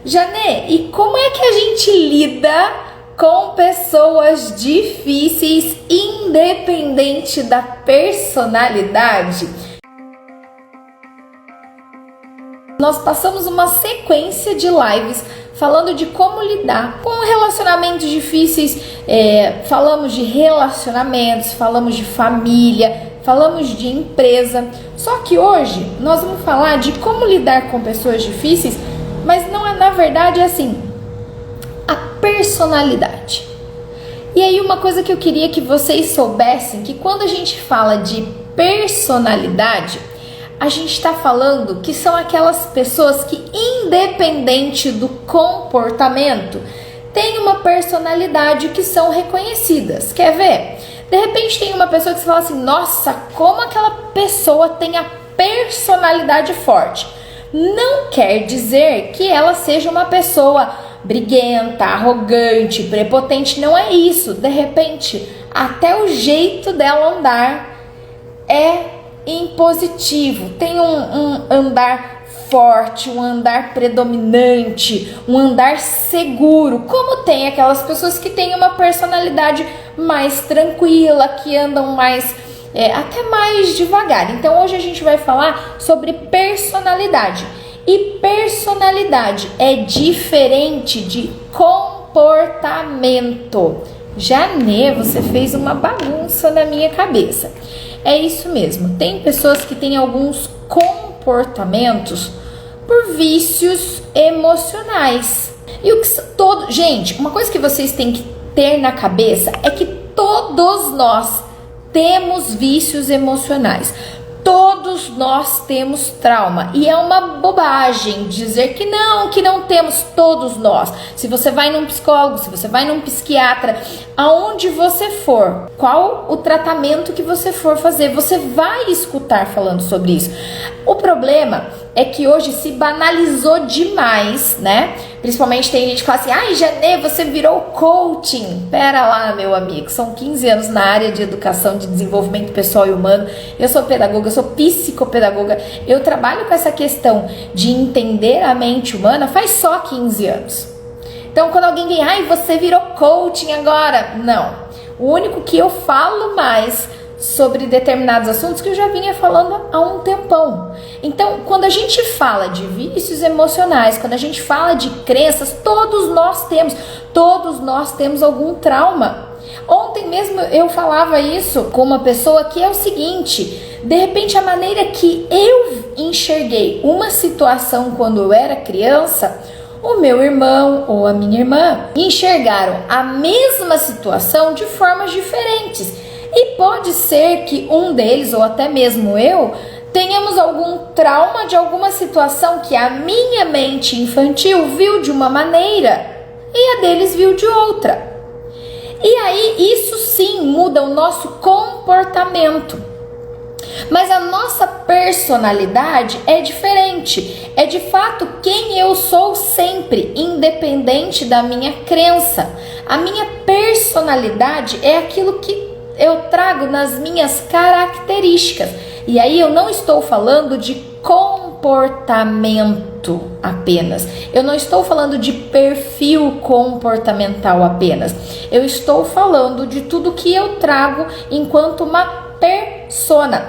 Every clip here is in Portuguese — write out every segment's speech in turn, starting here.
Janê, e como é que a gente lida com pessoas difíceis, independente da personalidade? Nós passamos uma sequência de lives falando de como lidar com relacionamentos difíceis, falamos de relacionamentos, falamos de família, falamos de empresa. Só que hoje nós vamos falar de como lidar com pessoas difíceis, mas não é, na verdade, é assim, a personalidade. E aí uma coisa que eu queria que vocês soubessem, que quando a gente fala de personalidade, a gente está falando que são aquelas pessoas que, independente do comportamento, têm uma personalidade que são reconhecidas. Quer ver? De repente tem uma pessoa que você fala assim, nossa, como aquela pessoa tem a personalidade forte. Não quer dizer que ela seja uma pessoa briguenta, arrogante, prepotente, não é isso. De repente, até o jeito dela andar é impositivo, tem um andar forte, um andar predominante, um andar seguro, como tem aquelas pessoas que têm uma personalidade mais tranquila, que andam mais, até mais devagar. Então hoje a gente vai falar sobre personalidade, e personalidade é diferente de comportamento. Janê, você fez uma bagunça na minha cabeça. É isso mesmo, tem pessoas que têm alguns comportamentos por vícios emocionais. E o que gente, uma coisa que vocês têm que ter na cabeça é que todos nós temos vícios emocionais. Todos nós temos trauma, e é uma bobagem dizer que não temos todos nós. Se você vai num psicólogo, se você vai num psiquiatra, aonde você for, qual o tratamento que você for fazer, você vai escutar falando sobre isso. O problema é que hoje se banalizou demais, né? Principalmente tem gente que fala assim, ai, Janê, você virou coaching. Pera lá, meu amigo, são 15 anos na área de educação, de desenvolvimento pessoal e humano. Eu sou pedagoga, eu sou psicopedagoga. Eu trabalho com essa questão de entender a mente humana faz só 15 anos. Então, quando alguém vem, ai, você virou coaching agora. Não. O único que eu falo mais sobre determinados assuntos que eu já vinha falando há um tempão. Então, quando a gente fala de vícios emocionais, quando a gente fala de crenças, todos nós temos algum trauma. Ontem mesmo eu falava isso com uma pessoa que é o seguinte, de repente a maneira que eu enxerguei uma situação quando eu era criança, o meu irmão ou a minha irmã enxergaram a mesma situação de formas diferentes. E pode ser que um deles, ou até mesmo eu, tenhamos algum trauma de alguma situação que a minha mente infantil viu de uma maneira e a deles viu de outra. E aí isso sim muda o nosso comportamento. Mas a nossa personalidade é diferente. É de fato quem eu sou sempre, independente da minha crença. A minha personalidade é aquilo que eu trago nas minhas características. E aí eu não estou falando de comportamento apenas. Eu não estou falando de perfil comportamental apenas. Eu estou falando de tudo que eu trago enquanto uma persona.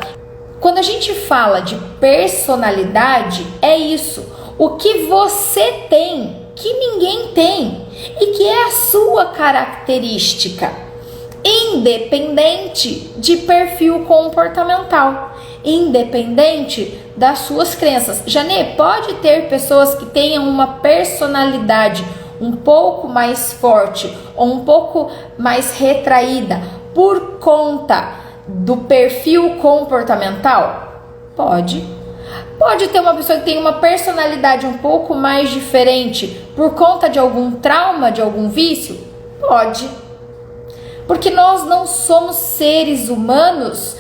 Quando a gente fala de personalidade, é isso. O que você tem, que ninguém tem, e que é a sua característica, independente de perfil comportamental, independente das suas crenças. Janê, pode ter pessoas que tenham uma personalidade um pouco mais forte ou um pouco mais retraída por conta do perfil comportamental? Pode. Pode ter uma pessoa que tem uma personalidade um pouco mais diferente por conta de algum trauma, de algum vício? Pode. Porque nós não somos seres humanos.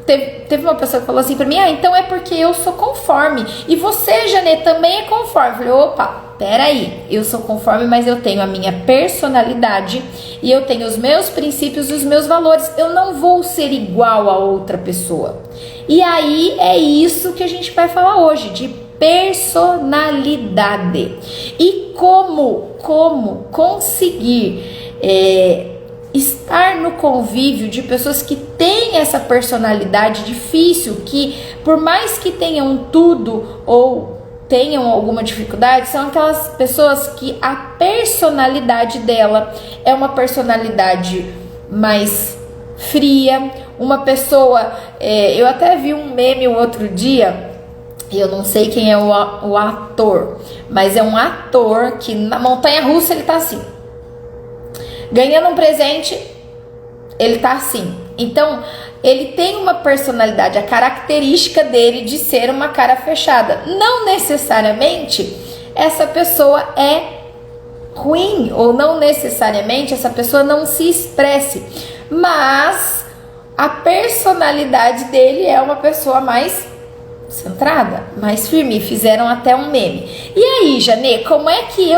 Teve uma pessoa que falou assim pra mim, então é porque eu sou conforme. E você, Janê, também é conforme. Eu falei, opa, peraí, eu sou conforme, mas eu tenho a minha personalidade e eu tenho os meus princípios e os meus valores. Eu não vou ser igual a outra pessoa. E aí é isso que a gente vai falar hoje, de personalidade. E como conseguir estar no convívio de pessoas que têm essa personalidade difícil, que por mais que tenham tudo ou tenham alguma dificuldade, são aquelas pessoas que a personalidade dela é uma personalidade mais fria, uma pessoa, eu até vi um meme o outro dia, eu não sei quem é o ator, mas é um ator que na montanha-russa ele tá assim, ganhando um presente, ele tá assim. Então, ele tem uma personalidade, a característica dele de ser uma cara fechada. Não necessariamente essa pessoa é ruim, ou não necessariamente essa pessoa não se expresse, mas a personalidade dele é uma pessoa mais centrada, mais firme. Fizeram até um meme. E aí, Janê, como é que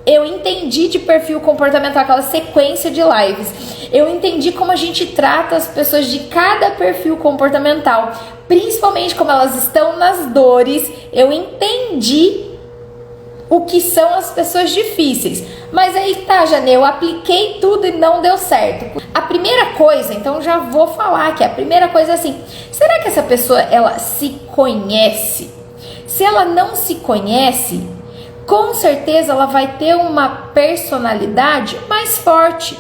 eu entendi de perfil comportamental, aquela sequência de lives, eu entendi como a gente trata as pessoas de cada perfil comportamental, principalmente como elas estão nas dores, eu entendi o que são as pessoas difíceis. Mas aí tá, Janê, eu apliquei tudo e não deu certo. A primeira coisa, então já vou falar que a primeira coisa é assim, será que essa pessoa, ela se conhece? Se ela não se conhece, com certeza ela vai ter uma personalidade mais forte.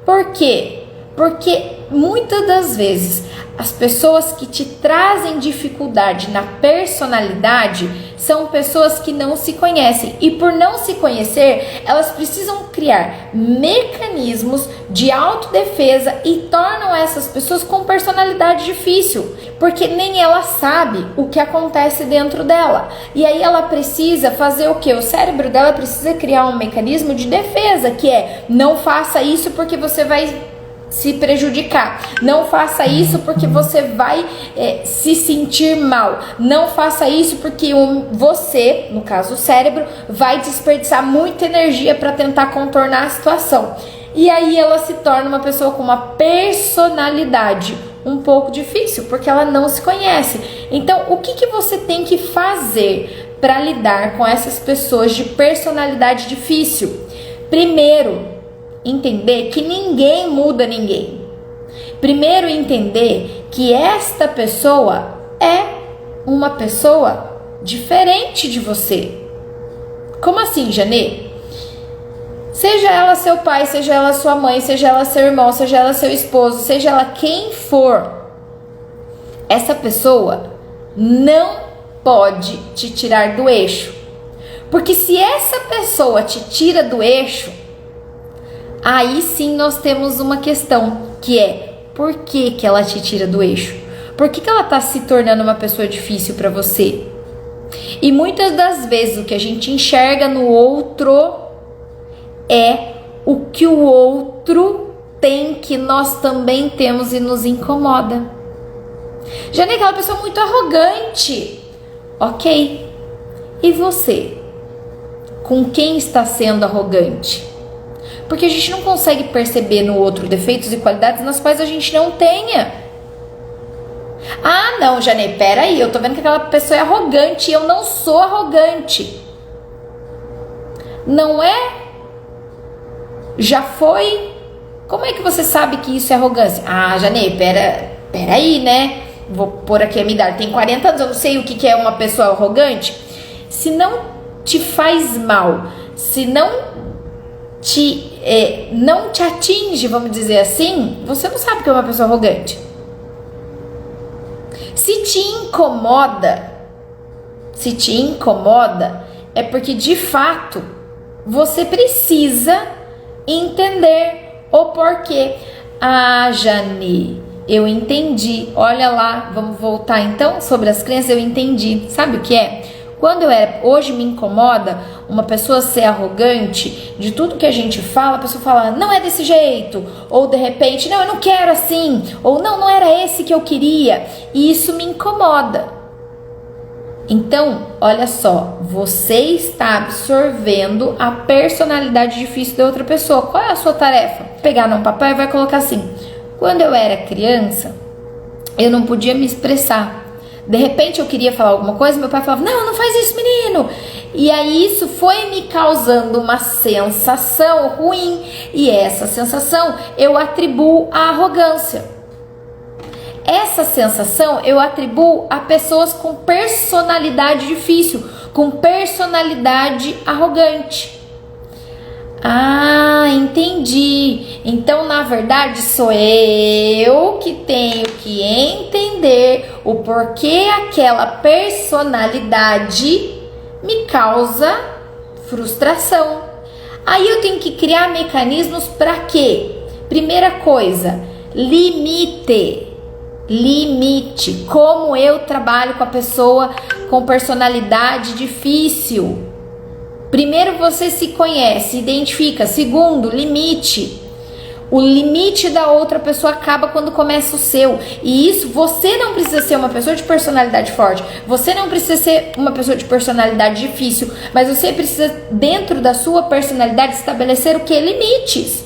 Por quê? Porque muitas das vezes as pessoas que te trazem dificuldade na personalidade são pessoas que não se conhecem. E por não se conhecer, elas precisam criar mecanismos de autodefesa e tornam essas pessoas com personalidade difícil. Porque nem ela sabe o que acontece dentro dela. E aí ela precisa fazer o quê? O cérebro dela precisa criar um mecanismo de defesa, que é: não faça isso porque você vai se prejudicar, não faça isso porque você vai se sentir mal, não faça isso porque você, no caso o cérebro, vai desperdiçar muita energia para tentar contornar a situação. E aí ela se torna uma pessoa com uma personalidade um pouco difícil, porque ela não se conhece. Então, o que você tem que fazer para lidar com essas pessoas de personalidade difícil? Primeiro, entender que ninguém muda ninguém. Primeiro, entender que esta pessoa é uma pessoa diferente de você. Como assim, Janê? Seja ela seu pai, seja ela sua mãe, seja ela seu irmão, seja ela seu esposo, seja ela quem for, essa pessoa não pode te tirar do eixo. Porque se essa pessoa te tira do eixo, aí sim nós temos uma questão, que é: por que ela te tira do eixo? Por que ela está se tornando uma pessoa difícil para você? E muitas das vezes o que a gente enxerga no outro é o que o outro tem que nós também temos e nos incomoda. Já nem aquela pessoa muito arrogante. Ok. E você? Com quem está sendo arrogante? Porque a gente não consegue perceber no outro defeitos e qualidades nas quais a gente não tenha. Ah, não, Janê, peraí, eu tô vendo que aquela pessoa é arrogante e eu não sou arrogante. Não é? Já foi? Como é que você sabe que isso é arrogância? Ah, Janê, peraí, né? Vou pôr aqui a minha idade. Tem 40 anos, eu não sei o que é uma pessoa arrogante. Se não te faz mal, se não te atinge, vamos dizer assim, você não sabe que é uma pessoa arrogante. Se te incomoda, é porque de fato você precisa entender o porquê. Ah, Jane, eu entendi. Olha lá, vamos voltar então sobre as crenças. Eu entendi. Sabe o que é? Hoje me incomoda uma pessoa ser arrogante de tudo que a gente fala, a pessoa fala, não é desse jeito, ou de repente, não, eu não quero assim, ou não era esse que eu queria, e isso me incomoda. Então, olha só, você está absorvendo a personalidade difícil da outra pessoa. Qual é a sua tarefa? Pegar num papel e vai colocar assim: quando eu era criança, eu não podia me expressar. De repente eu queria falar alguma coisa, meu pai falava, não faz isso, menino. E aí isso foi me causando uma sensação ruim. E essa sensação eu atribuo à arrogância. Essa sensação eu atribuo a pessoas com personalidade difícil, com personalidade arrogante. Ah, entendi. Então, na verdade, sou eu que tenho que entender o porquê aquela personalidade me causa frustração. Aí eu tenho que criar mecanismos para quê? Primeira coisa, limite. Como eu trabalho com a pessoa com personalidade difícil. Primeiro, você se conhece, identifica. Segundo, limite. O limite da outra pessoa acaba quando começa o seu. E isso, você não precisa ser uma pessoa de personalidade forte. Você não precisa ser uma pessoa de personalidade difícil. Mas você precisa, dentro da sua personalidade, estabelecer o que? Limites.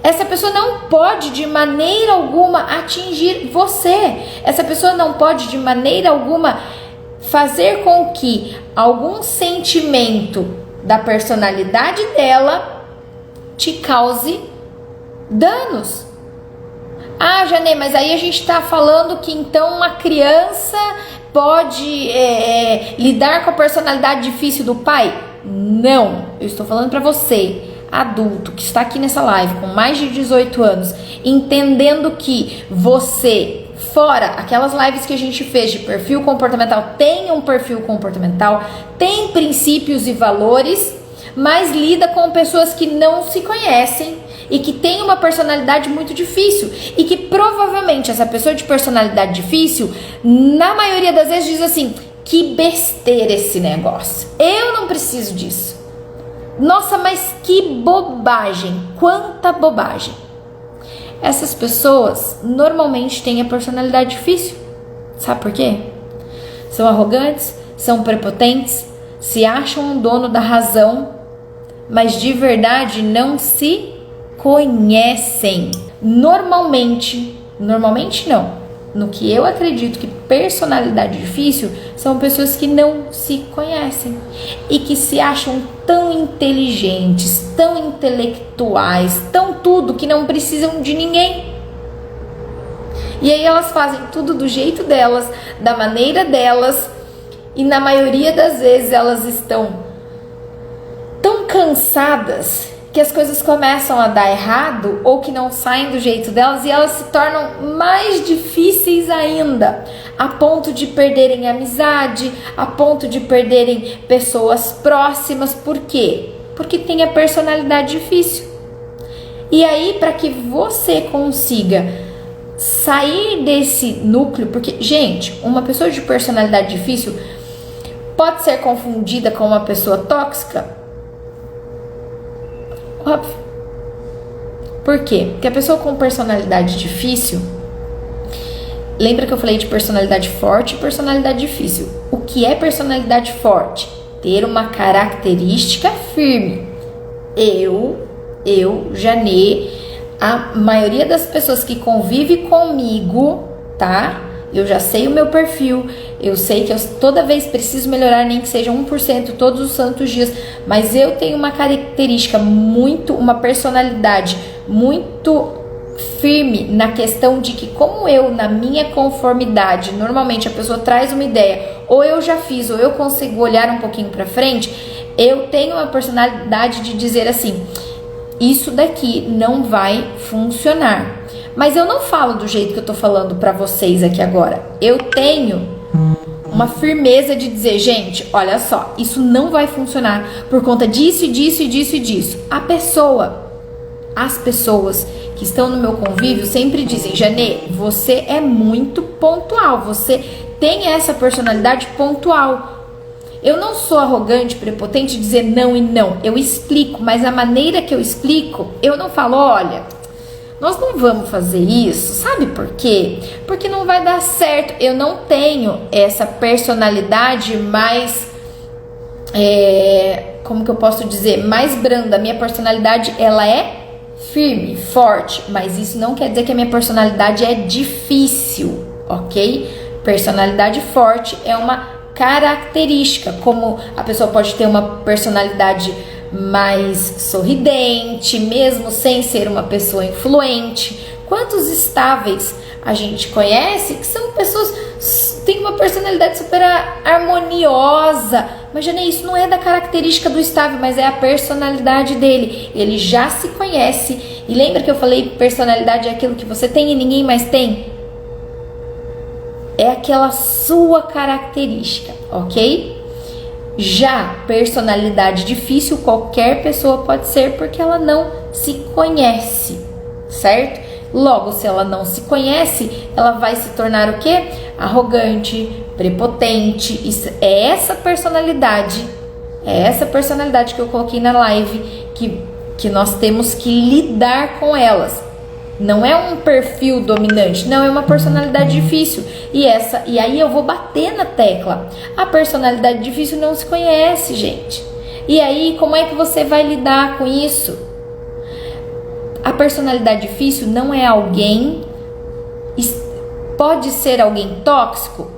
Essa pessoa não pode de maneira alguma atingir você. Essa pessoa não pode de maneira alguma fazer com que algum sentimento da personalidade dela te cause danos. Ah, Janê, mas aí a gente tá falando que então uma criança pode lidar com a personalidade difícil do pai? Não, eu estou falando para você, adulto, que está aqui nessa live com mais de 18 anos, entendendo que você, fora aquelas lives que a gente fez de perfil comportamental, tem um perfil comportamental, tem princípios e valores, mas lida com pessoas que não se conhecem e que tem uma personalidade muito difícil e que provavelmente essa pessoa de personalidade difícil, na maioria das vezes diz assim, que besteira esse negócio, eu não preciso disso. Nossa, mas que bobagem, quanta bobagem. Essas pessoas normalmente têm a personalidade difícil. Sabe por quê? São arrogantes, são prepotentes, se acham um dono da razão, mas de verdade não se conhecem. Normalmente não. No que eu acredito que personalidade difícil são pessoas que não se conhecem e que se acham tão inteligentes, tão intelectuais, tão tudo que não precisam de ninguém. E aí elas fazem tudo do jeito delas, da maneira delas, e na maioria das vezes elas estão tão cansadas que as coisas começam a dar errado ou que não saem do jeito delas e elas se tornam mais difíceis ainda, a ponto de perderem amizade, a ponto de perderem pessoas próximas. Por quê? Porque tem a personalidade difícil. E aí, para que você consiga sair desse núcleo, porque, gente, uma pessoa de personalidade difícil pode ser confundida com uma pessoa tóxica? Óbvio. Por quê? Porque a pessoa com personalidade difícil, lembra que eu falei de personalidade forte e personalidade difícil. O que é personalidade forte? Ter uma característica firme. Janê, a maioria das pessoas que convive comigo, tá? Eu já sei o meu perfil, eu sei que eu toda vez preciso melhorar, nem que seja 1% todos os santos dias, mas eu tenho uma característica uma personalidade muito firme na questão de que, como eu, na minha conformidade, normalmente a pessoa traz uma ideia, ou eu já fiz, ou eu consigo olhar um pouquinho pra frente, eu tenho uma personalidade de dizer assim, isso daqui não vai funcionar. Mas eu não falo do jeito que eu tô falando pra vocês aqui agora. Eu tenho uma firmeza de dizer, gente, olha só, isso não vai funcionar por conta disso, disso, disso e disso. As pessoas que estão no meu convívio sempre dizem, Janê, você é muito pontual, você tem essa personalidade pontual. Eu não sou arrogante, prepotente de dizer não e não. Eu explico, mas a maneira que eu explico, eu não falo, olha, nós não vamos fazer isso, sabe por quê? Porque não vai dar certo. Eu não tenho essa personalidade mais, como que eu posso dizer, mais branda. A minha personalidade, ela é firme, forte, mas isso não quer dizer que a minha personalidade é difícil, ok? Personalidade forte é uma característica, como a pessoa pode ter uma personalidade mais sorridente, mesmo sem ser uma pessoa influente. Quantos estáveis a gente conhece que são pessoas que têm uma personalidade super harmoniosa, mas já nem isso não é da característica do estável, mas é a personalidade dele. Ele já se conhece. E lembra que eu falei, personalidade é aquilo que você tem e ninguém mais tem? É aquela sua característica, ok? Já personalidade difícil, qualquer pessoa pode ser, porque ela não se conhece, certo? Logo, se ela não se conhece, ela vai se tornar o quê? Arrogante, prepotente. Isso, é essa personalidade que eu coloquei na live, que nós temos que lidar com elas. Não é um perfil dominante, não, é uma personalidade difícil. E aí eu vou bater na tecla. A personalidade difícil não se conhece, gente. E aí, como é que você vai lidar com isso? A personalidade difícil não é alguém, pode ser alguém tóxico,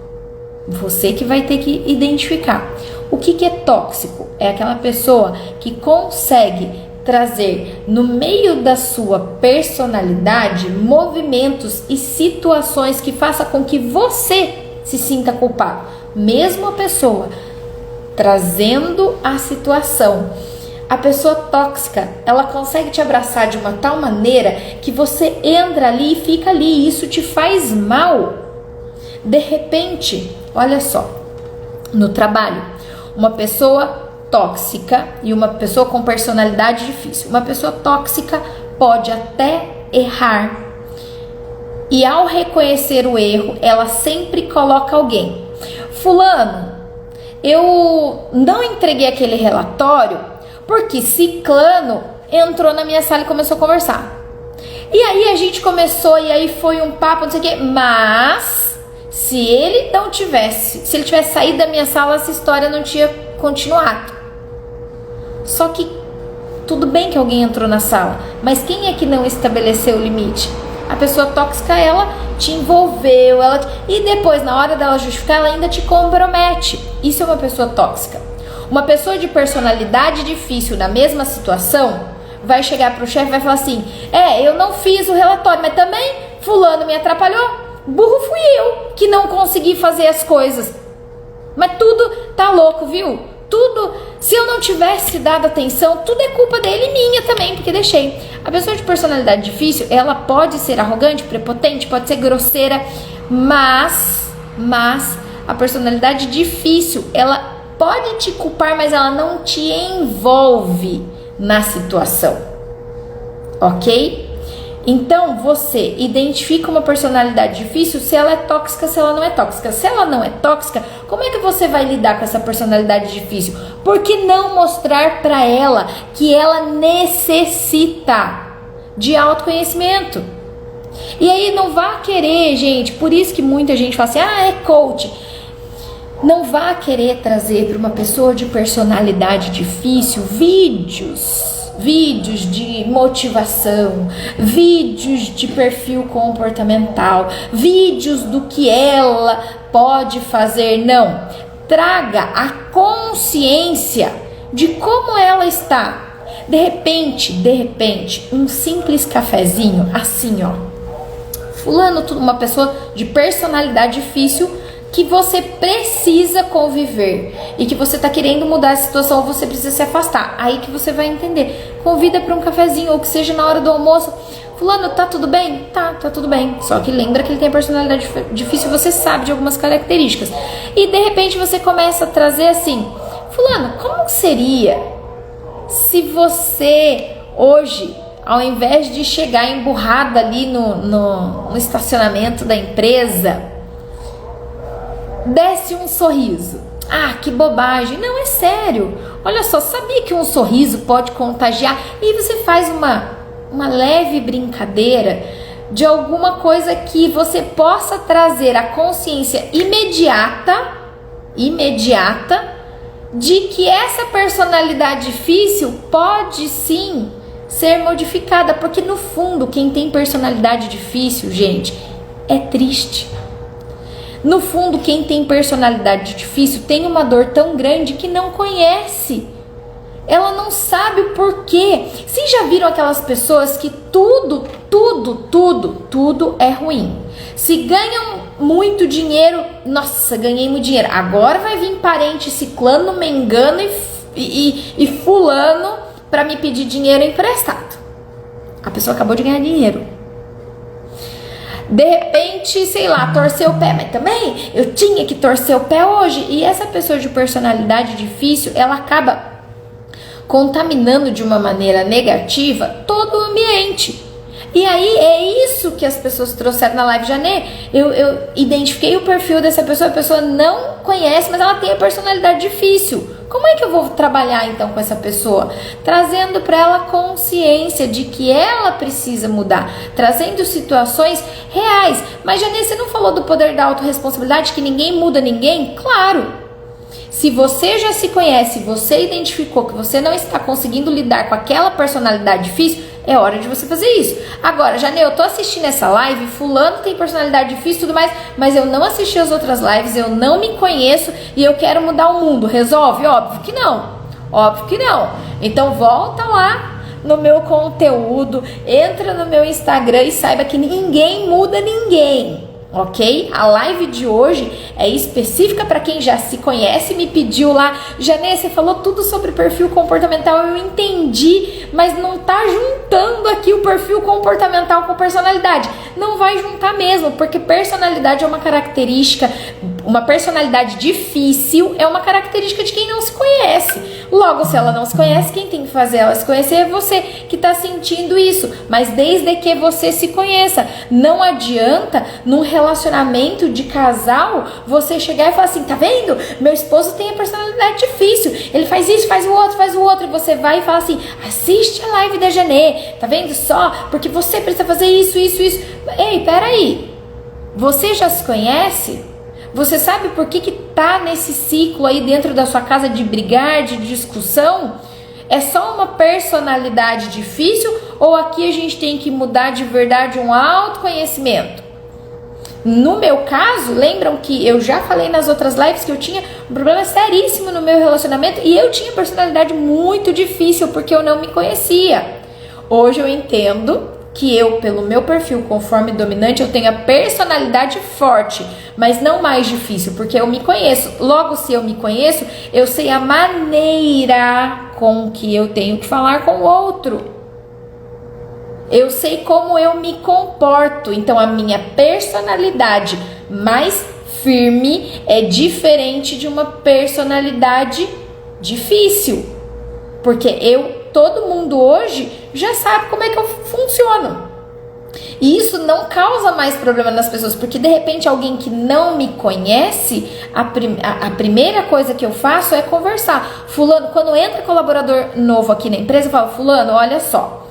você que vai ter que identificar. O que é tóxico? É aquela pessoa que consegue trazer no meio da sua personalidade movimentos e situações que façam com que você se sinta culpado. Mesmo a pessoa trazendo a situação, a pessoa tóxica, ela consegue te abraçar de uma tal maneira que você entra ali e fica ali, e isso te faz mal. De repente, olha só, no trabalho, uma pessoa tóxica e uma pessoa com personalidade difícil. Uma pessoa tóxica pode até errar, e ao reconhecer o erro, ela sempre coloca alguém. Fulano, eu não entreguei aquele relatório porque ciclano entrou na minha sala e começou a conversar. E aí a gente começou, e aí foi um papo, não sei o quê. Mas se ele tivesse saído da minha sala, essa história não tinha continuado. Só que tudo bem que alguém entrou na sala, mas quem é que não estabeleceu o limite? A pessoa tóxica, ela te envolveu, e depois, na hora dela justificar, ela ainda te compromete. Isso é uma pessoa tóxica. Uma pessoa de personalidade difícil na mesma situação vai chegar pro chefe e vai falar assim: eu não fiz o relatório, mas também fulano me atrapalhou. Burro fui eu que não consegui fazer as coisas. Mas tudo tá louco, viu? Tudo, se eu não tivesse dado atenção, tudo é culpa dele e minha também, porque deixei. A pessoa de personalidade difícil, ela pode ser arrogante, prepotente, pode ser grosseira, mas a personalidade difícil, ela pode te culpar, mas ela não te envolve na situação, ok? Então, você identifica uma personalidade difícil se ela é tóxica, se ela não é tóxica. Se ela não é tóxica, como é que você vai lidar com essa personalidade difícil? Por que não mostrar para ela que ela necessita de autoconhecimento? E aí não vá querer, gente, por isso que muita gente fala assim, é coach. Não vá querer trazer para uma pessoa de personalidade difícil vídeos de motivação, vídeos de perfil comportamental, vídeos do que ela pode fazer. Não, traga a consciência de como ela está. De repente, um simples cafezinho, assim, ó. Fulano, uma pessoa de personalidade difícil, que você precisa conviver e que você tá querendo mudar a situação, ou você precisa se afastar. Aí que você vai entender. Convida para um cafezinho, ou que seja na hora do almoço. Fulano, tá tudo bem? Tá tudo bem. Só que lembra que ele tem personalidade difícil, você sabe de algumas características. E de repente você começa a trazer assim: Fulano, como seria se você hoje, ao invés de chegar emburrada ali no estacionamento da empresa, desse um sorriso? Ah, que bobagem. Não, é sério. Olha só, sabia que um sorriso pode contagiar? E você faz uma leve brincadeira de alguma coisa que você possa trazer a consciência imediata de que essa personalidade difícil pode sim ser modificada. Porque no fundo, quem tem personalidade difícil, gente, é triste. No fundo, quem tem personalidade difícil tem uma dor tão grande que não conhece. Ela não sabe o porquê. Vocês já viram aquelas pessoas que tudo é ruim? Se ganham muito dinheiro, nossa, ganhei muito dinheiro. Agora vai vir parente ciclano, mengano e fulano para me pedir dinheiro emprestado. A pessoa acabou de ganhar dinheiro. De repente, sei lá, torceu o pé, mas também eu tinha que torcer o pé hoje. E essa pessoa de personalidade difícil, ela acaba contaminando de uma maneira negativa todo o ambiente. E aí é isso que as pessoas trouxeram na live. Janê, eu identifiquei o perfil dessa pessoa, a pessoa não conhece, mas ela tem a personalidade difícil. Como é que eu vou trabalhar então com essa pessoa? Trazendo para ela consciência de que ela precisa mudar, trazendo situações reais. Mas Janê, você não falou do poder da autorresponsabilidade, que ninguém muda ninguém? Claro! Se você já se conhece, você identificou que você não está conseguindo lidar com aquela personalidade difícil, é hora de você fazer isso. Agora, Janê, eu tô assistindo essa live, fulano tem personalidade difícil e tudo mais, mas eu não assisti as outras lives, eu não me conheço e eu quero mudar o mundo. Resolve? Óbvio que não. Óbvio que não. Então volta lá no meu conteúdo, entra no meu Instagram e saiba que ninguém muda ninguém. Ok? A live de hoje é específica para quem já se conhece, me pediu lá, Janê, você falou tudo sobre perfil comportamental, eu entendi, mas não tá juntando aqui o perfil comportamental com personalidade. Não vai juntar mesmo, porque personalidade é uma característica, uma personalidade difícil é uma característica de quem não se conhece. Logo, se ela não se conhece, quem tem que fazer ela se conhecer é você que está sentindo isso. Mas desde que você se conheça, não adianta num relacionamento de casal você chegar e falar assim, tá vendo? Meu esposo tem a personalidade difícil, ele faz isso, faz o outro, e você vai e fala assim, assiste a live da Janê, tá vendo só? Porque você precisa fazer isso. Ei, peraí, você já se conhece? Você sabe por que tá nesse ciclo aí dentro da sua casa de brigar, de discussão? É só uma personalidade difícil ou aqui a gente tem que mudar de verdade um autoconhecimento? No meu caso, lembram que eu já falei nas outras lives que eu tinha um problema seríssimo no meu relacionamento e eu tinha personalidade muito difícil porque eu não me conhecia. Hoje eu entendo que eu, pelo meu perfil conforme dominante, eu tenho a personalidade forte, mas não mais difícil, porque eu me conheço. Logo, se eu me conheço, eu sei a maneira com que eu tenho que falar com o outro. Eu sei como eu me comporto. Então, a minha personalidade mais firme é diferente de uma personalidade difícil. Porque todo mundo hoje já sabe como é que eu funciono. E isso não causa mais problema nas pessoas, porque de repente alguém que não me conhece, a primeira coisa que eu faço é conversar. Fulano, quando entra colaborador novo aqui na empresa, eu falo, fulano, olha só,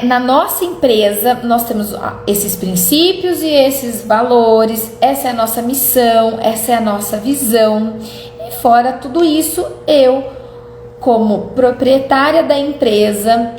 na nossa empresa, nós temos esses princípios e esses valores, essa é a nossa missão, essa é a nossa visão. E fora tudo isso, eu, como proprietária da empresa,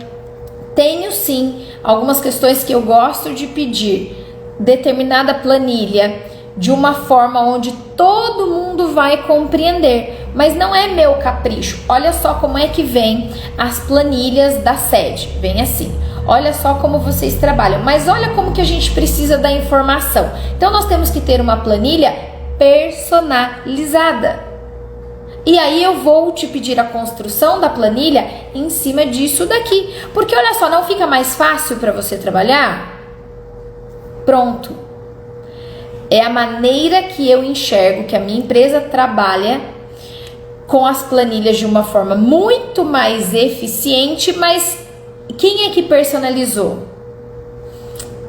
tenho sim algumas questões que eu gosto de pedir, determinada planilha, de uma forma onde todo mundo vai compreender, mas não é meu capricho. Olha só como é que vem as planilhas da sede, vem assim, olha só como vocês trabalham, mas olha como que a gente precisa da informação. Então nós temos que ter uma planilha personalizada. E aí eu vou te pedir a construção da planilha em cima disso daqui. Porque olha só, não fica mais fácil para você trabalhar? Pronto. É a maneira que eu enxergo que a minha empresa trabalha com as planilhas de uma forma muito mais eficiente, mas quem é que personalizou?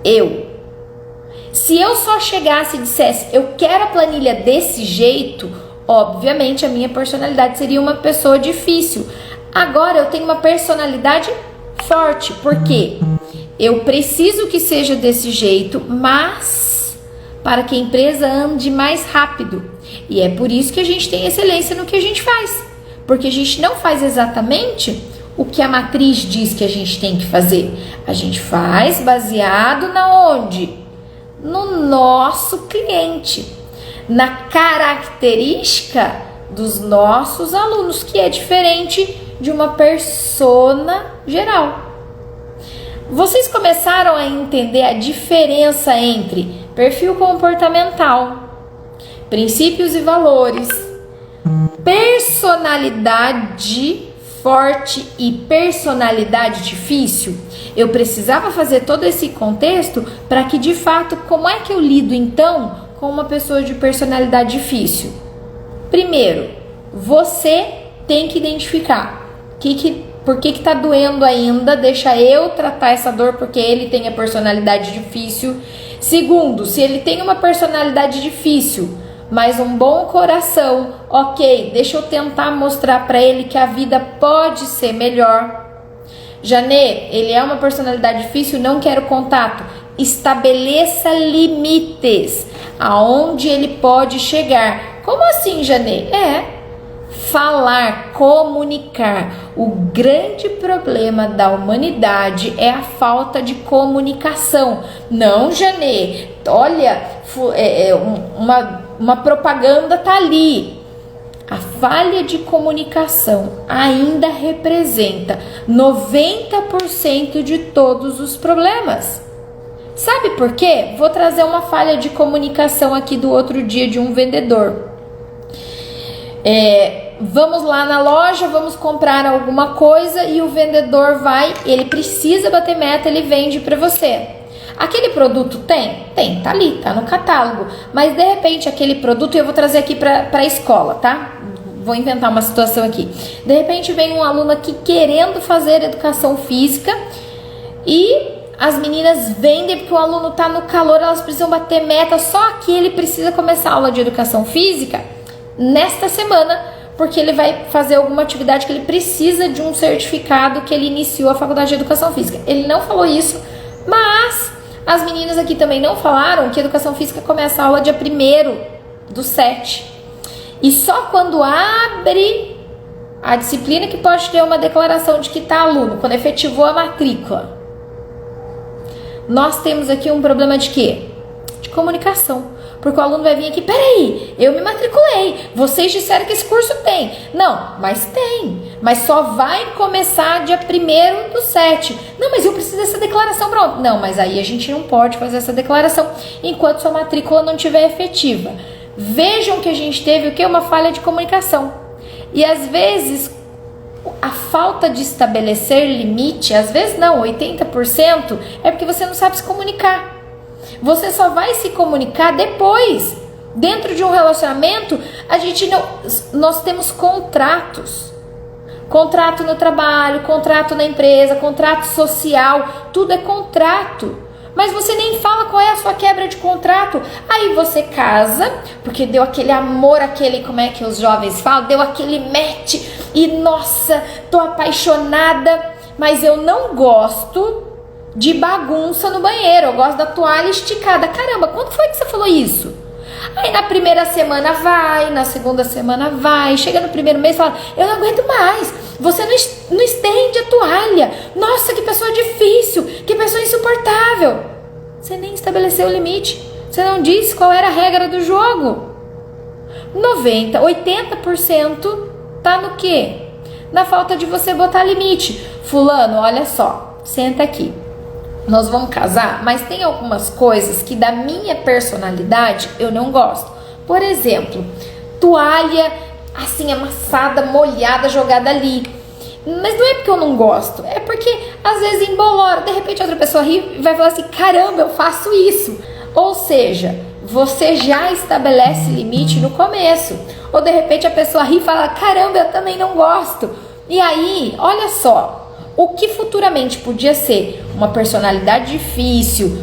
Eu. Se eu só chegasse e dissesse, eu quero a planilha desse jeito, obviamente a minha personalidade seria uma pessoa difícil. Agora eu tenho uma personalidade forte, porque eu preciso que seja desse jeito, mas para que a empresa ande mais rápido. E é por isso que a gente tem excelência no que a gente faz, porque a gente não faz exatamente o que a matriz diz que a gente tem que fazer. A gente faz baseado na onde? no nosso cliente, na característica dos nossos alunos, que é diferente de uma persona geral. Vocês começaram a entender a diferença entre perfil comportamental, princípios e valores, personalidade forte e personalidade difícil? Eu precisava fazer todo esse contexto para que, de fato, como é que eu lido então com uma pessoa de personalidade difícil? Primeiro, você tem que identificar por que tá doendo ainda, deixa eu tratar essa dor porque ele tem a personalidade difícil. Segundo, se ele tem uma personalidade difícil, mas um bom coração, ok, deixa eu tentar mostrar para ele que a vida pode ser melhor. Janê, ele é uma personalidade difícil, não quero contato. Estabeleça limites aonde ele pode chegar. Como assim, Janê? Falar, comunicar. O grande problema da humanidade é a falta de comunicação. Não, Janê, olha, uma propaganda tá ali. A falha de comunicação ainda representa 90% de todos os problemas. Sabe por quê? Vou trazer uma falha de comunicação aqui do outro dia de um vendedor. Vamos lá na loja, vamos comprar alguma coisa e o vendedor ele precisa bater meta, ele vende para você. Aquele produto tem, tá ali, tá no catálogo, mas de repente aquele produto, eu vou trazer aqui para a escola, tá? Vou inventar uma situação aqui. De repente vem um aluno aqui querendo fazer educação física e as meninas vendem porque o aluno tá no calor, elas precisam bater meta, só que ele precisa começar a aula de educação física nesta semana, porque ele vai fazer alguma atividade que ele precisa de um certificado que ele iniciou a faculdade de educação física. Ele não falou isso, mas as meninas aqui também não falaram que educação física começa a aula dia 1º/7. E só quando abre a disciplina que pode ter uma declaração de que está aluno, quando efetivou a matrícula. Nós temos aqui um problema de quê? De comunicação. Porque o aluno vai vir aqui, peraí, eu me matriculei, vocês disseram que esse curso tem. Não, mas tem, mas só vai começar dia 1º/7. Não, mas eu preciso dessa declaração pronta. Não, mas aí a gente não pode fazer essa declaração enquanto sua matrícula não estiver efetiva. Vejam que a gente teve o que? Uma falha de comunicação. E às vezes a falta de estabelecer limite, às vezes não, 80%, é porque você não sabe se comunicar. Você só vai se comunicar depois. Dentro de um relacionamento, nós temos contratos. Contrato no trabalho, contrato na empresa, contrato social, tudo é contrato. Mas você nem fala qual é a sua quebra de contrato. Aí você casa, porque deu aquele amor, como é que os jovens falam? Deu aquele match e nossa, tô apaixonada, mas eu não gosto de bagunça no banheiro, eu gosto da toalha esticada. Caramba, quando foi que você falou isso? Aí na primeira semana vai, na segunda semana vai, chega no primeiro mês e fala, eu não aguento mais, você não estende a toalha, nossa, que pessoa difícil, que pessoa insuportável. Você nem estabeleceu o limite, você não disse qual era a regra do jogo. 80% tá no quê? Na falta de você botar limite. Fulano, olha só, senta aqui. Nós vamos casar, mas tem algumas coisas que da minha personalidade eu não gosto. Por exemplo, toalha assim amassada, molhada, jogada ali. Mas não é porque eu não gosto, é porque às vezes embolora. De repente outra pessoa ri e vai falar assim, caramba, eu faço isso. Ou seja, você já estabelece limite no começo. Ou de repente a pessoa ri e fala, caramba, eu também não gosto. E aí, olha só. O que futuramente podia ser uma personalidade difícil,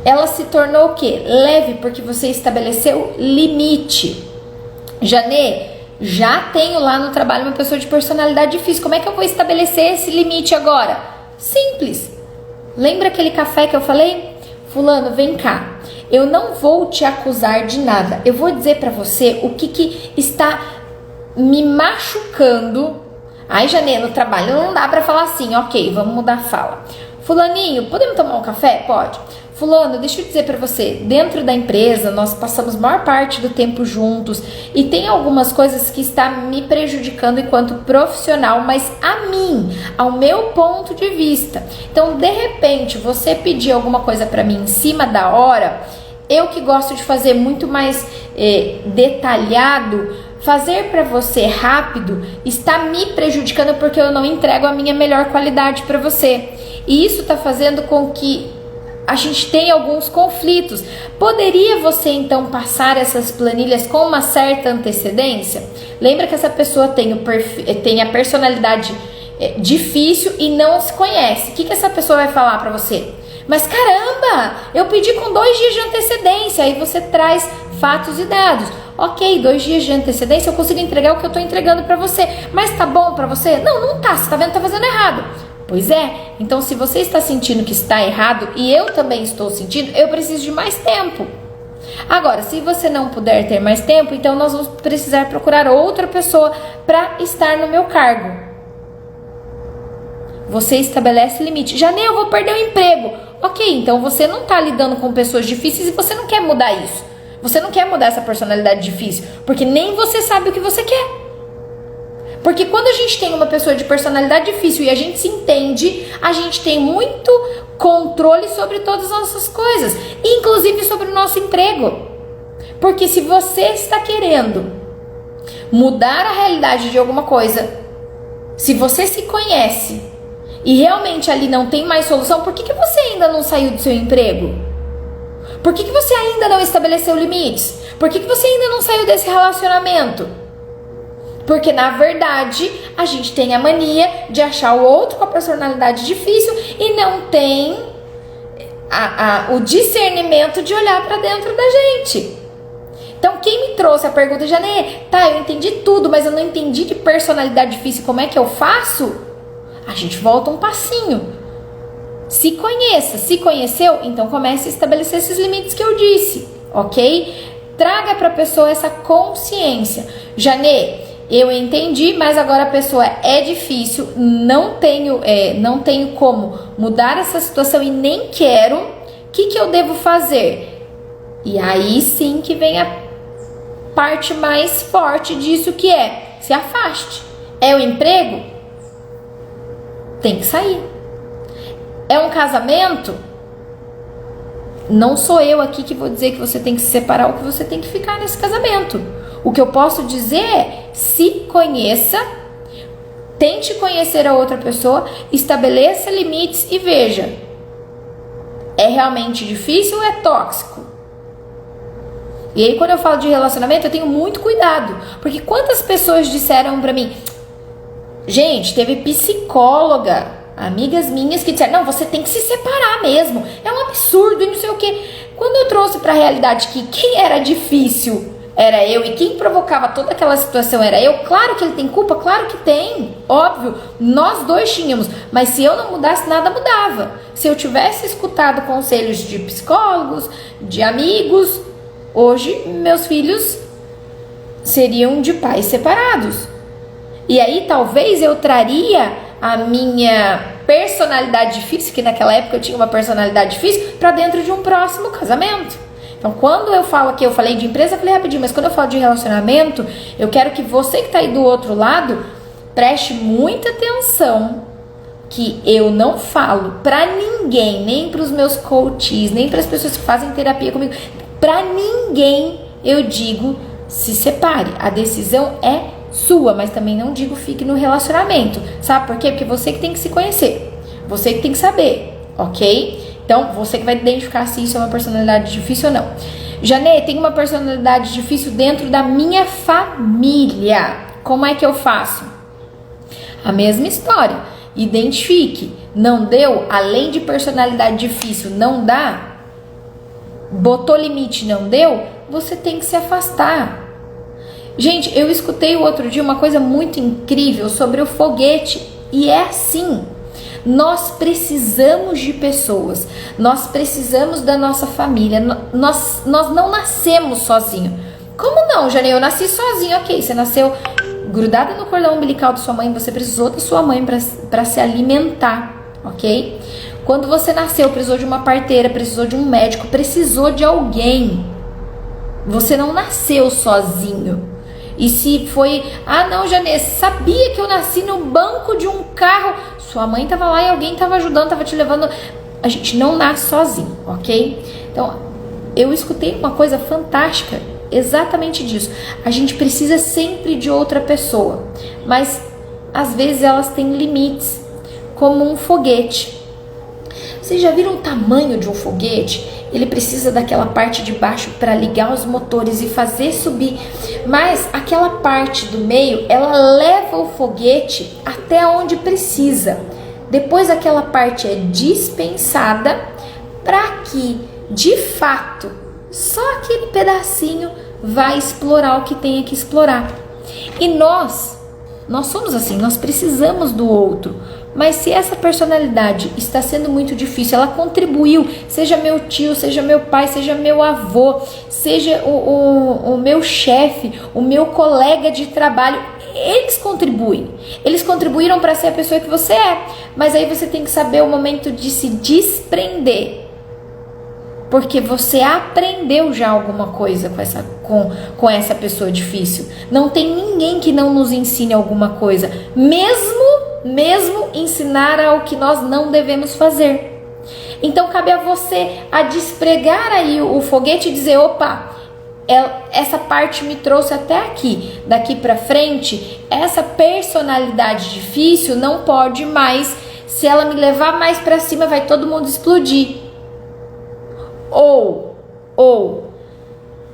ela se tornou o quê? Leve, porque você estabeleceu limite. Janê, já tenho lá no trabalho uma pessoa de personalidade difícil. Como é que eu vou estabelecer esse limite agora? Simples. Lembra aquele café que eu falei? Fulano, vem cá. Eu não vou te acusar de nada. Eu vou dizer pra você o que está me machucando. Ai, Janê, no trabalho não dá pra falar assim, ok, vamos mudar a fala. Fulaninho, podemos tomar um café? Pode. fulano, deixa eu dizer para você, dentro da empresa nós passamos a maior parte do tempo juntos e tem algumas coisas que está me prejudicando enquanto profissional, mas a mim, ao meu ponto de vista. Então, de repente, você pedir alguma coisa para mim em cima da hora, eu que gosto de fazer muito mais detalhado, fazer para você rápido está me prejudicando porque eu não entrego a minha melhor qualidade para você. E isso está fazendo com que a gente tenha alguns conflitos. Poderia você então passar essas planilhas com uma certa antecedência? Lembra que essa pessoa tem a personalidade difícil e não se conhece. O que essa pessoa vai falar para você? Mas caramba, eu pedi com 2 dias de antecedência. Aí você traz fatos e dados. Ok, 2 dias de antecedência eu consigo entregar o que eu estou entregando para você. Mas tá bom para você? Não, não tá. Você tá vendo que tá fazendo errado. Pois é. Então se você está sentindo que está errado e eu também estou sentindo, eu preciso de mais tempo. Agora, se você não puder ter mais tempo, então nós vamos precisar procurar outra pessoa para estar no meu cargo. Você estabelece limite. Janê, eu vou perder o emprego. Ok, então você não está lidando com pessoas difíceis e você não quer mudar isso. Você não quer mudar essa personalidade difícil, porque nem você sabe o que você quer. Porque quando a gente tem uma pessoa de personalidade difícil e a gente se entende, a gente tem muito controle sobre todas as nossas coisas, inclusive sobre o nosso emprego. Porque se você está querendo mudar a realidade de alguma coisa, se você se conhece e realmente ali não tem mais solução, por que você ainda não saiu do seu emprego? Por que você ainda não estabeleceu limites? Por que você ainda não saiu desse relacionamento? Porque na verdade a gente tem a mania de achar o outro com a personalidade difícil e não tem o discernimento de olhar para dentro da gente. Então quem me trouxe a pergunta, Janê, tá, eu entendi tudo, mas eu não entendi de personalidade difícil, como é que eu faço? A gente volta um passinho. Se conheça, se conheceu, então comece a estabelecer esses limites que eu disse, ok? Traga para a pessoa essa consciência. Janê, eu entendi, mas agora a pessoa é difícil, não tenho como mudar essa situação e nem quero. O que eu devo fazer? E aí sim que vem a parte mais forte disso, que é: se afaste. É o emprego? Tem que sair. É um casamento? Não sou eu aqui que vou dizer que você tem que se separar ou que você tem que ficar nesse casamento. O que eu posso dizer é: se conheça, tente conhecer a outra pessoa, estabeleça limites e veja, é realmente difícil ou é tóxico? E aí quando eu falo de relacionamento eu tenho muito cuidado, porque quantas pessoas disseram pra mim, gente, teve psicóloga, amigas minhas que disseram, não, você tem que se separar mesmo, é um absurdo e não sei o que. Quando eu trouxe para a realidade que quem era difícil era eu e quem provocava toda aquela situação era eu, claro que ele tem culpa, claro que tem, óbvio, nós dois tínhamos, mas se eu não mudasse, nada mudava. Se eu tivesse escutado conselhos de psicólogos, de amigos, hoje meus filhos seriam de pais separados. E aí talvez eu traria a minha personalidade difícil, que naquela época eu tinha uma personalidade difícil, para dentro de um próximo casamento. Então quando eu falo aqui, eu falei de empresa, eu falei rapidinho, mas quando eu falo de relacionamento, eu quero que você que está aí do outro lado preste muita atenção, que eu não falo para ninguém, nem para os meus coaches, nem para as pessoas que fazem terapia comigo, para ninguém eu digo se separe, a decisão é sua, mas também não digo fique no relacionamento, sabe por quê? Porque você que tem que se conhecer, você que tem que saber, ok? Então, você que vai identificar se isso é uma personalidade difícil ou não. Janê, tem uma personalidade difícil dentro da minha família, como é que eu faço? A mesma história, identifique, não deu, além de personalidade difícil, não dá, botou limite, não deu, você tem que se afastar. Gente, eu escutei o outro dia uma coisa muito incrível sobre o foguete, e é assim, nós precisamos de pessoas, nós precisamos da nossa família, nós não nascemos sozinhos. Como não, Janê? Eu nasci sozinho, ok, você nasceu grudada no cordão umbilical da sua mãe, você precisou da sua mãe para se alimentar, ok? Quando você nasceu, precisou de uma parteira, precisou de um médico, precisou de alguém. Você não nasceu sozinho. E se foi, não, Janesse, sabia que eu nasci no banco de um carro? Sua mãe estava lá e alguém estava ajudando, estava te levando. A gente não nasce sozinho, ok? Então, eu escutei uma coisa fantástica, exatamente disso. A gente precisa sempre de outra pessoa, mas às vezes elas têm limites, como um foguete. Vocês já viram o tamanho de um foguete? Ele precisa daquela parte de baixo para ligar os motores e fazer subir. Mas aquela parte do meio, ela leva o foguete até onde precisa. Depois aquela parte é dispensada para que, de fato, só aquele pedacinho vai explorar o que tem que explorar. E nós somos assim, nós precisamos do outro. Mas se essa personalidade está sendo muito difícil, ela contribuiu, seja meu tio, seja meu pai, seja meu avô, seja o meu chefe, o meu colega de trabalho, eles contribuem. Eles contribuíram para ser a pessoa que você é. Mas aí você tem que saber o momento de se desprender. Porque você aprendeu já alguma coisa com essa pessoa difícil. Não tem ninguém que não nos ensine alguma coisa. Mesmo ensinar ao que nós não devemos fazer. Então cabe a você a despregar aí o foguete e dizer, opa, essa parte me trouxe até aqui. Daqui para frente, essa personalidade difícil não pode mais. Se ela me levar mais para cima, vai todo mundo explodir. Ou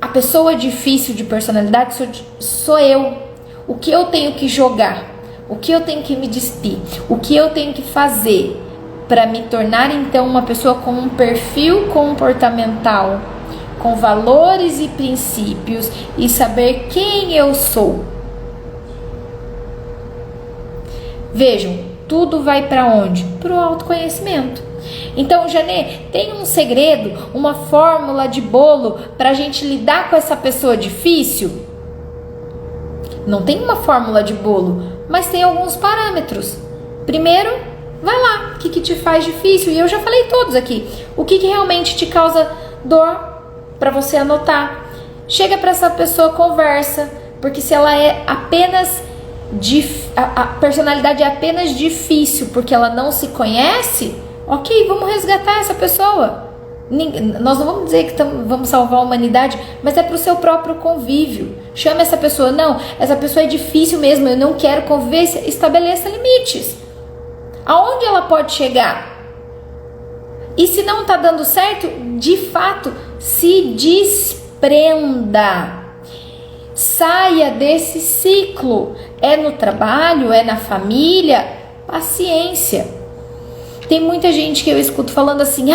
a pessoa difícil de personalidade sou eu. O que eu tenho que jogar? O que eu tenho que me despir? O que eu tenho que fazer para me tornar então uma pessoa com um perfil comportamental, com valores e princípios e saber quem eu sou? Vejam, tudo vai para onde? Para o autoconhecimento. Então, Janê, tem um segredo, uma fórmula de bolo para a gente lidar com essa pessoa difícil? Não tem uma fórmula de bolo, mas tem alguns parâmetros. Primeiro, vai lá, o que te faz difícil? E eu já falei todos aqui. O que realmente te causa dor, para você anotar. Chega para essa pessoa, conversa, porque se ela é apenas a personalidade é apenas difícil porque ela não se conhece, ok, vamos resgatar essa pessoa. Nós não vamos dizer que vamos salvar a humanidade, mas é para o seu próprio convívio. Chame essa pessoa. Não, essa pessoa é difícil mesmo, eu não quero conviver. Estabeleça limites. Aonde ela pode chegar? E se não está dando certo, de fato, se desprenda. Saia desse ciclo. É no trabalho, é na família. Paciência. Tem muita gente que eu escuto falando assim,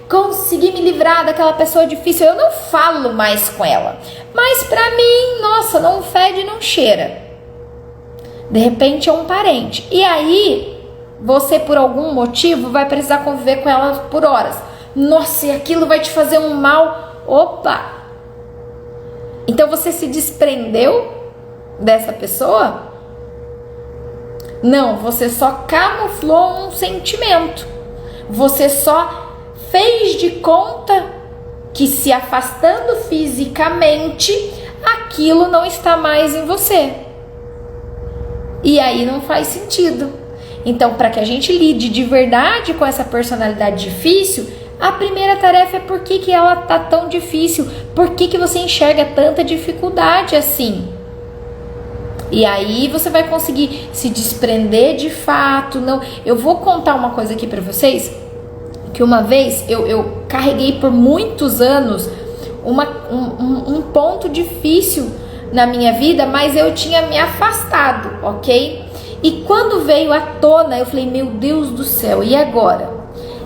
consegui me livrar daquela pessoa difícil, eu não falo mais com ela. Mas pra mim, nossa, não fede, não cheira. De repente é um parente. E aí, você por algum motivo vai precisar conviver com ela por horas. Nossa, e aquilo vai te fazer um mal. Opa! Então você se desprendeu dessa pessoa? Não, você só camuflou um sentimento. Você só fez de conta que se afastando fisicamente, aquilo não está mais em você. E aí não faz sentido. Então, para que a gente lide de verdade com essa personalidade difícil, a primeira tarefa é por que ela tá tão difícil? Por que você enxerga tanta dificuldade assim? E aí você vai conseguir se desprender de fato. Não, eu vou contar uma coisa aqui para vocês, que uma vez eu carreguei por muitos anos um ponto difícil na minha vida, mas eu tinha me afastado, ok? E quando veio à tona, eu falei, meu Deus do céu, e agora?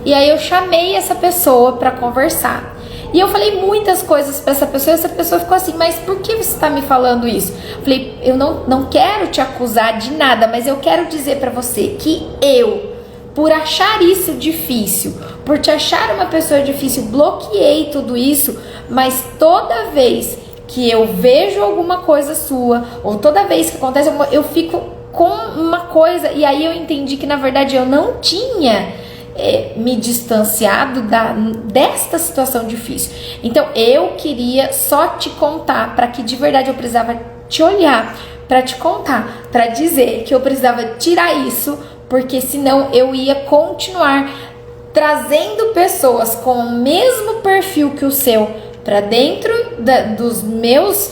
E aí eu chamei essa pessoa para conversar. E eu falei muitas coisas para essa pessoa, e essa pessoa ficou assim, mas por que você está me falando isso? Eu falei, eu não quero te acusar de nada, mas eu quero dizer para você que por achar isso difícil, por te achar uma pessoa difícil, bloqueei tudo isso, mas toda vez que eu vejo alguma coisa sua, ou toda vez que acontece alguma, eu fico com uma coisa, e aí eu entendi que na verdade eu não tinha me distanciado desta situação difícil. Então eu queria só te contar, para que de verdade eu precisava te olhar, para te contar, para dizer que eu precisava tirar isso, porque senão eu ia continuar trazendo pessoas com o mesmo perfil que o seu para dentro dos meus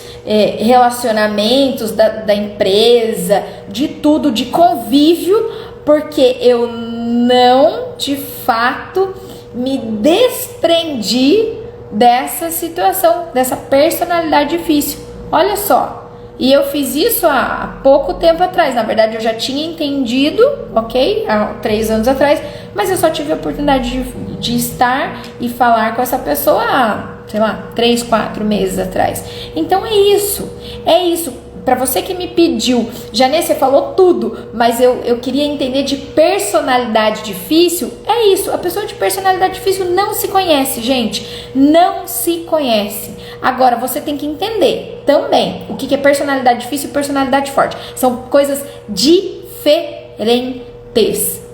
relacionamentos, da empresa, de tudo, de convívio, porque eu não, de fato, me desprendi dessa situação, dessa personalidade difícil. Olha só. E eu fiz isso há pouco tempo atrás. Na verdade, eu já tinha entendido, ok? Há 3 anos atrás. Mas eu só tive a oportunidade de estar e falar com essa pessoa há, sei lá, 3, 4 meses atrás. Então é isso. É isso. Para você que me pediu, Janê, você falou tudo, mas eu queria entender de personalidade difícil. É isso, a pessoa de personalidade difícil não se conhece, gente. Não se conhece. Agora, você tem que entender também o que é personalidade difícil e personalidade forte. São coisas diferentes,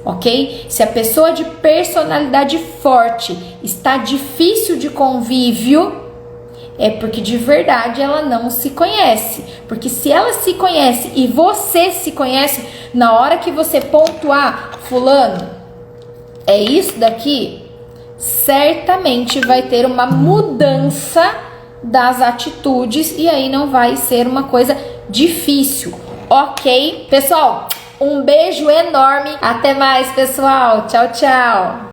ok? Se a pessoa de personalidade forte está difícil de convívio, é porque de verdade ela não se conhece. Porque se ela se conhece e você se conhece, na hora que você pontuar, fulano, é isso daqui, certamente vai ter uma mudança das atitudes e aí não vai ser uma coisa difícil, ok? Pessoal, um beijo enorme. Até mais, pessoal. Tchau, tchau.